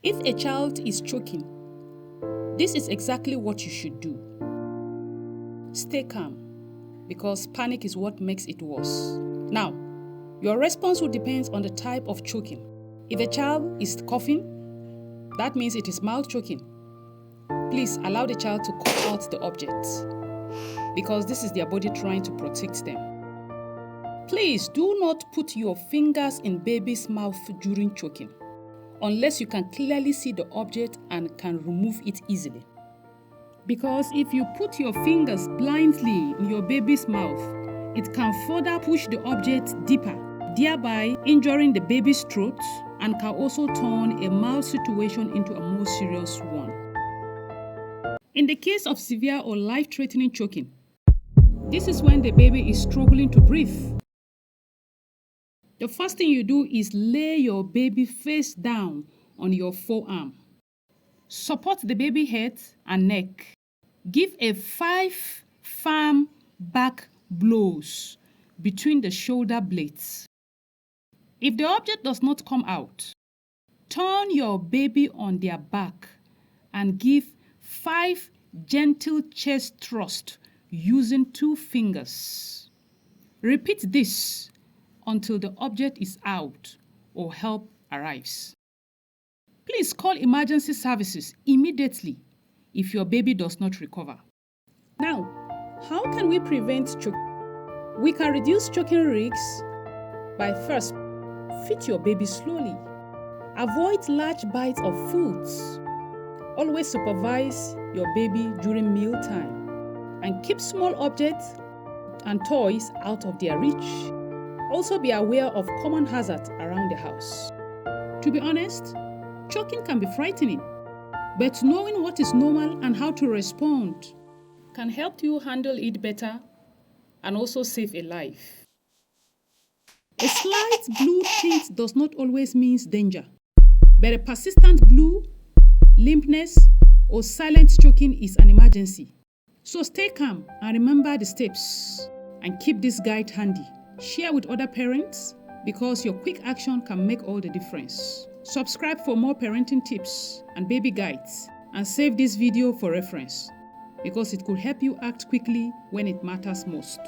If a child is choking, this is exactly what you should do. Stay calm, because panic is what makes it worse. Now, your response will depend on the type of choking. If a child is coughing, that means it is mouth choking. Please allow the child to cough out the object, because this is their body trying to protect them. Please do not put your fingers in baby's mouth during choking, unless you can clearly see the object and can remove it easily. Because if you put your fingers blindly in your baby's mouth, it can further push the object deeper, thereby injuring the baby's throat, and can also turn a mild situation into a more serious one. In the case of severe or life-threatening choking, this is when the baby is struggling to breathe. The first thing you do is lay your baby face down on your forearm. Support the baby head and neck. Give a 5 firm back blows between the shoulder blades. If the object does not come out, turn your baby on their back and give 5 gentle chest thrusts using 2 fingers. Repeat this until the object is out or help arrives. Please call emergency services immediately if your baby does not recover. Now, how can we prevent choking? We can reduce choking risks by first, feed your baby slowly. Avoid large bites of foods. Always supervise your baby during mealtime and keep small objects and toys out of their reach. Also be aware of common hazards around the house. To be honest, choking can be frightening, but knowing what is normal and how to respond can help you handle it better and also save a life. A slight blue tint does not always mean danger, but a persistent blue, limpness, or silent choking is an emergency. So stay calm and remember the steps and keep this guide handy. Share with other parents because your quick action can make all the difference. Subscribe for more parenting tips and baby guides, and save this video for reference because it could help you act quickly when it matters most.